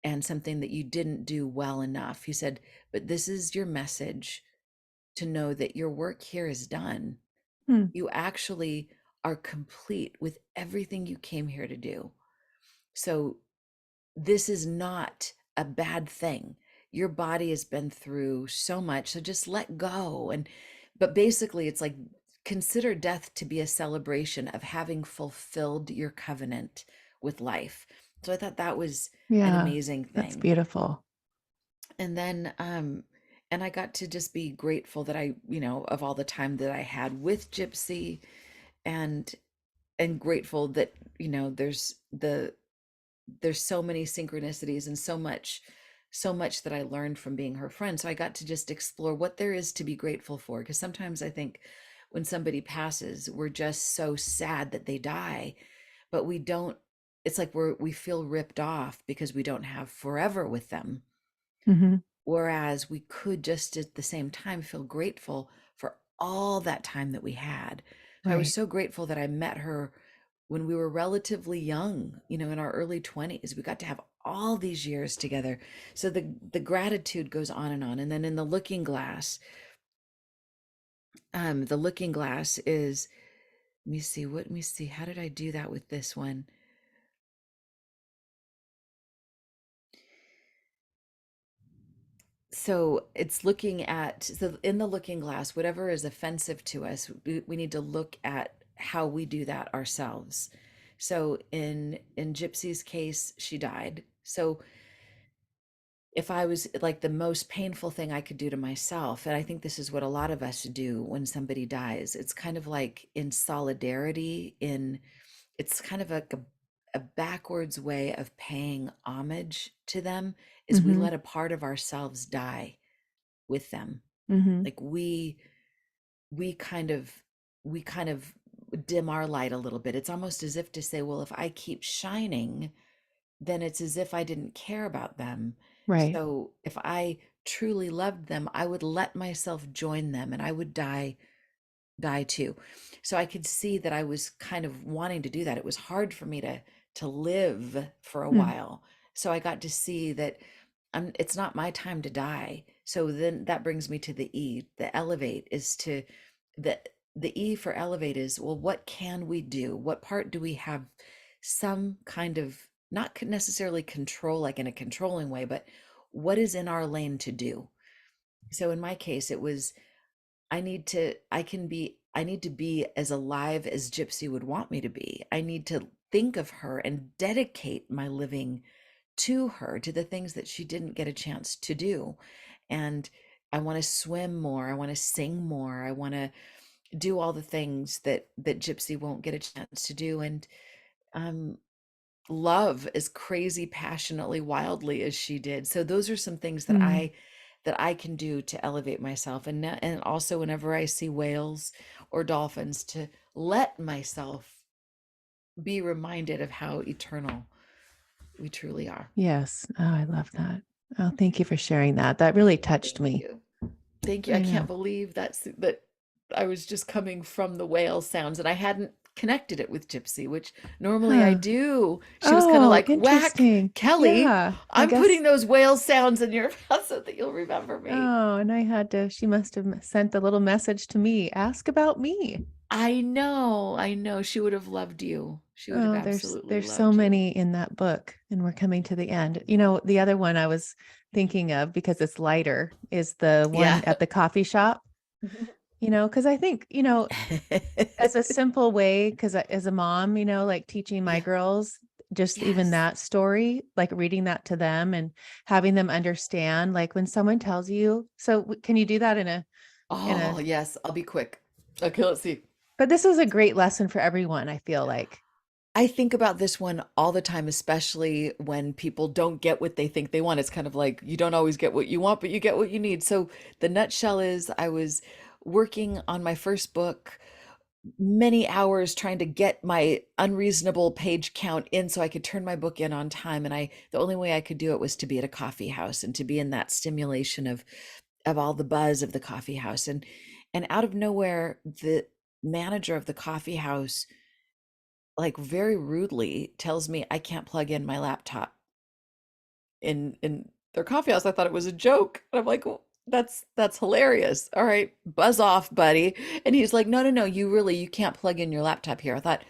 and something that you didn't do well enough." He said, "But this is your message to know that your work here is done. hmm, You actually are complete with everything you came here to do. So this is not a bad thing. Your body has been through so much, so just let go." And but basically it's like, consider death to be a celebration of having fulfilled your covenant with life. So I thought that was an yeah, amazing that's thing. beautiful. And then and I got to just be grateful that I, of all the time that I had with Gypsy, and grateful that, there's so many synchronicities and so much so much that I learned from being her friend. So I got to just explore what there is to be grateful for. Because sometimes I think when somebody passes, we're just so sad that they die, but we don't, it's like we feel ripped off because we don't have forever with them. Hmm. Whereas we could just at the same time feel grateful for all that time that we had. So I was Right. so grateful that I met her when we were relatively young, in our early 20s. We got to have all these years together. So the gratitude goes on and on. And then in the looking glass is, let me see, how did I do that with this one? So it's looking at, so in the looking glass, whatever is offensive to us, we need to look at how we do that ourselves. So in Gypsy's case, she died. So if I was like, the most painful thing I could do to myself, and I think this is what a lot of us do when somebody dies, it's kind of like in solidarity, it's kind of like a backwards way of paying homage to them, is we Hmm. let a part of ourselves die with them. Hmm. Like we kind of we kind of dim our light a little bit. It's almost as if to say, well, if I keep shining, then it's as if I didn't care about them. Right. So if I truly loved them, I would let myself join them and I would die too. So I could see that I was kind of wanting to do that. It was hard for me to live for a Mm. while. So I got to see that it's not my time to die. So then that brings me to the E. The elevate is to the the E for elevate is, well, what can we do? What part do we have some kind of, not necessarily control, like in a controlling way, but what is in our lane to do? So in my case, it was, I need to be as alive as Gypsy would want me to be. I need to think of her and dedicate my living to her, to the things that she didn't get a chance to do. And I want to swim more, I want to sing more, I want to do all the things that Gypsy won't get a chance to do. And um love as crazy, passionately, wildly as she did. So those are some things Mm. that I can do to elevate myself. And also whenever I see whales or dolphins, to let myself be reminded of how eternal we truly are. Yes. Oh, I love that. Oh, thank you for sharing that. That really touched Thank me. you. Thank you. I I can't know. believe that I was just coming from the whale sounds and I hadn't connected it with Gypsy, which normally I Huh. do. She was kind of Oh, like, whack, interesting. Kelly, Yeah. I I'm guess. putting those whale sounds in your mouth so that you'll remember me. Oh, and I had to, she must have sent a little message to me. Ask about me. I know. She would have loved you. She would have Oh, absolutely there's so loved you. many in that book, and we're coming to the end. You know, the other one I was thinking of because it's lighter is the one Yeah. at the coffee shop, because I think, as a simple way, because as a mom, like teaching my Yeah. girls, just even Yes. that story, like reading that to them and having them understand, like when someone tells you, so can you do that in Oh, a, yes. I'll be quick. Okay, let's see. but this is a great lesson for everyone, I feel like. I think about this one all the time, especially when people don't get what they think they want. It's kind of like you don't always get what you want, but you get what you need. So the nutshell is, I was working on my first book, many hours trying to get my unreasonable page count in so I could turn my book in on time. And the only way I could do it was to be at a coffee house and to be in that stimulation of all the buzz of the coffee house. And out of nowhere, the manager of the coffee house, like, very rudely tells me I can't plug in my laptop in their coffee house. I thought it was a joke. And I'm like, "Well, that's hilarious. All right, buzz off, buddy." And he's like, "No, no, no, you can't plug in your laptop here." I thought,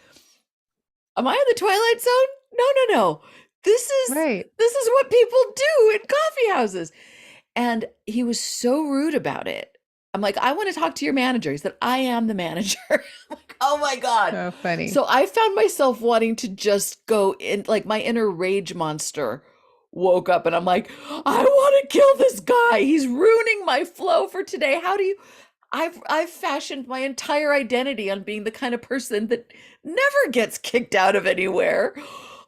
"Am I in the Twilight Zone? No, no, no. This is Right. this is what people do in coffee houses." And he was so rude about it. I'm like, "I want to talk to your manager." He said, "I am the manager." I'm like, oh my God. Oh, funny. So I found myself wanting to just go in, like my inner rage monster woke up and I'm like, I want to kill this guy. He's ruining my flow for today. How do you I've fashioned my entire identity on being the kind of person that never gets kicked out of anywhere.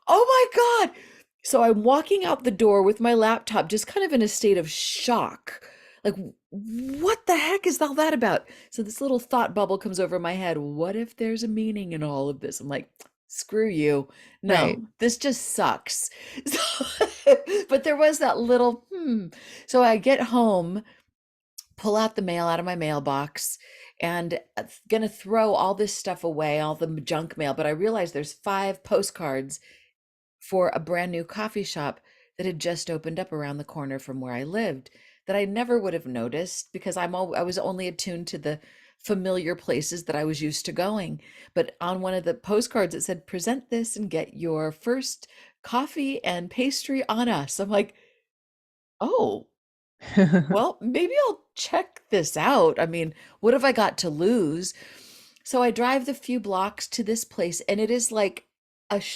Oh my God. So I'm walking out the door with my laptop, just kind of in a state of shock. Like, what the heck is all that about? So this little thought bubble comes over my head. What if there's a meaning in all of this? I'm like, screw you. Right. No, this just sucks. So, but there was that little, hmm. So I get home, pull out the mail out of my mailbox, and gonna throw all this stuff away, all the junk mail. But I realize there's 5 postcards for a brand new coffee shop that had just opened up around the corner from where I lived, that I never would have noticed because I was only attuned to the familiar places that I was used to going. But on one of the postcards it said, "Present this and get your first coffee and pastry on us." I'm like, "Oh, well, maybe I'll check this out. I mean, what have I got to lose?" So I drive the few blocks to this place, and it is like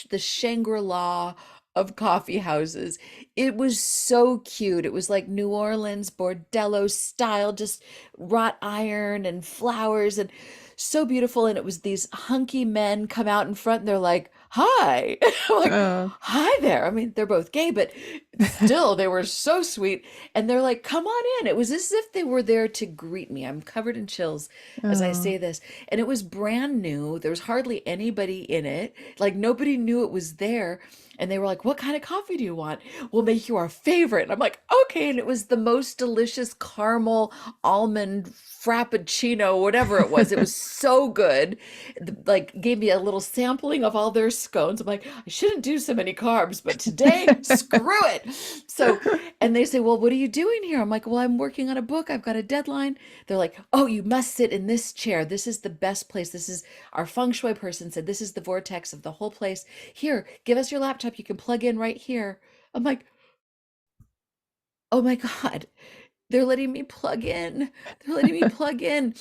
the Shangri-La of coffee houses. It was so cute. It was like New Orleans bordello style, just wrought iron and flowers, and so beautiful. And it was these hunky men come out in front, and they're like, "Hi." I'm like, Oh. "Hi there." I mean, they're both gay, but still, they were so sweet. And they're like, "Come on in." It was as if they were there to greet me. I'm covered in chills as I Oh. say this. And it was brand new. There was hardly anybody in it. Like nobody knew it was there. And they were like, "What kind of coffee do you want? We'll make you our favorite." And I'm like, "Okay." And it was the most delicious caramel almond frappuccino, whatever it was. It was so good. Like gave me a little sampling of all their scones. I'm like, I shouldn't do so many carbs, but today, screw it. So, and they say, "Well, what are you doing here?" I'm like, "Well, I'm working on a book. I've got a deadline." They're like, "Oh, you must sit in this chair. This is the best place. This is our feng shui person said this is the vortex of the whole place. Here, give us your laptop. You can plug in right here." I'm like, "Oh my God, they're letting me plug in. They're letting me plug in."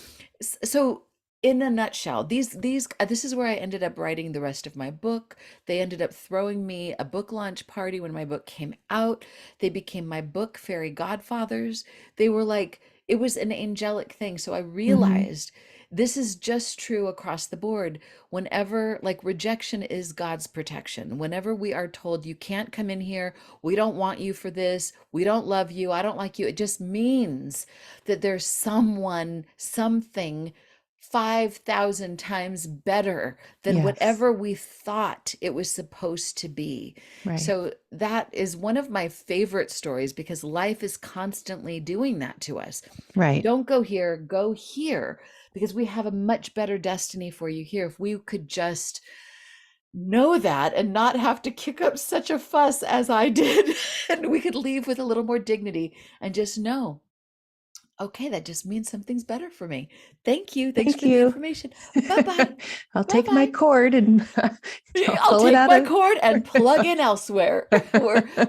So, in a nutshell, this is where I ended up writing the rest of my book. They ended up throwing me a book launch party when my book came out. They became my book fairy godfathers. They were like, it was an angelic thing. So I Hmm. realized this is just true across the board. Whenever, like, rejection is God's protection. Whenever we are told, "You can't come in here, we don't want you for this, we don't love you, I don't like you," it just means that there's someone, something 5,000 times better than Yes. whatever we thought it was supposed to be. Right. So that is one of my favorite stories because life is constantly doing that to us. Right. Don't go here, go here, because we have a much better destiny for you here. If we could just know that and not have to kick up such a fuss as I did, and we could leave with a little more dignity and just know, okay, that just means something's better for me. Thank you. Thanks Thank for the you. information. Bye bye. I'll Bye take my bye. cord and I'll I'll pull it take out my of. cord and plug in elsewhere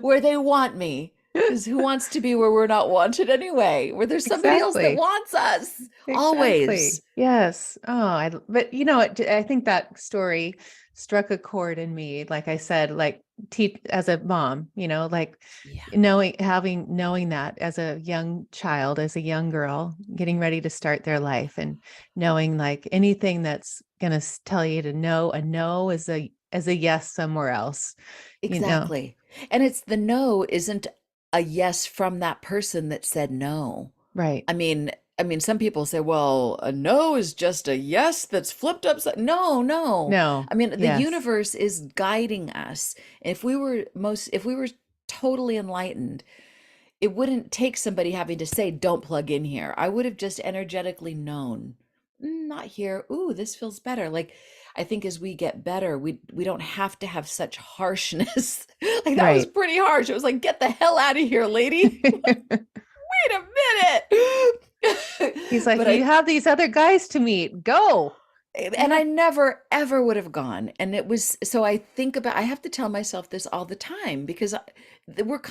where they want me. Because who wants to be where we're not wanted anyway? Where there's somebody else that Exactly. wants us. Exactly. Always. Yes. Oh, but you know, I think that story struck a chord in me. Like I said, like as a mom, like Yeah, knowing that as a young child, as a young girl, getting ready to start their life and knowing like anything that's going to tell you to know a no is a yes somewhere else, you know. exactly. And it's the no isn't a yes from that person that said no. Right. I mean, some people say, "Well, a no is just a yes that's flipped upside." No, no. No. I mean, the Yes. universe is guiding us. If we were totally enlightened, it wouldn't take somebody having to say, "Don't plug in here." I would have just energetically known, Not here. Ooh, this feels better." Like, I think as we get better, we don't have to have such harshness. Like that was Right. pretty harsh. It was like, "Get the hell out of here, lady." Wait a minute. He's like, But you I have these other guys to meet. Go. and I never ever would have gone. And it was so I have to tell myself this all the time because we're Right.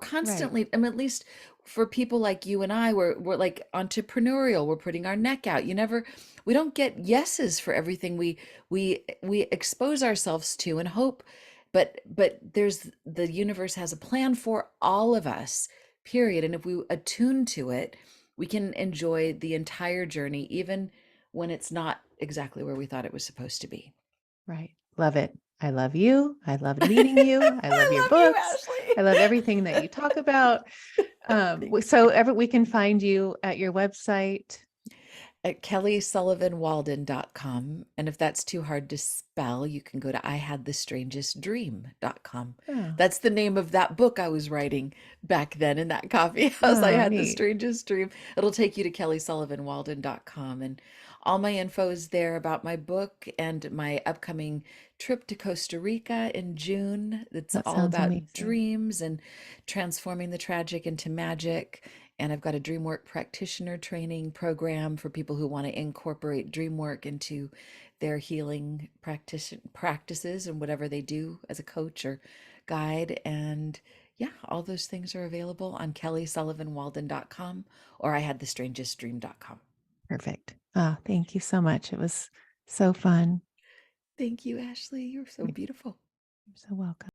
constantly, I mean, at least for people like you and I, we're like entrepreneurial. We're putting our neck out. We don't get yeses for everything we expose ourselves to and hope. But the universe has a plan for all of us, period. And if we attune to it, we can enjoy the entire journey, even when it's not exactly where we thought it was supposed to be. Right. Love it. I love you. I loved meeting you. I love your I love you, books. Ashley. I love everything that you talk about. Thank So we can find you at your website. at kellysullivanwalden.com. And if that's too hard to spell, you can go to ihadthestrangestdream.com. Oh, That's the name of that book I was writing back then in that coffee house. I oh, had the neat. strangest dream. It'll take you to kellysullivanwalden.com. And all my info is there about my book and my upcoming trip to Costa Rica in June. It's That all sounds about amazing. dreams and transforming the tragic into magic. And I've got a dream work practitioner training program for people who want to incorporate dream work into their healing practices and whatever they do as a coach or guide. And yeah, all those things are available on kellysullivanwalden.com or ihadthestrangestdream.com. Perfect. Oh, thank you so much. It was so fun. Thank you, Ashley. You're so You're beautiful. so welcome.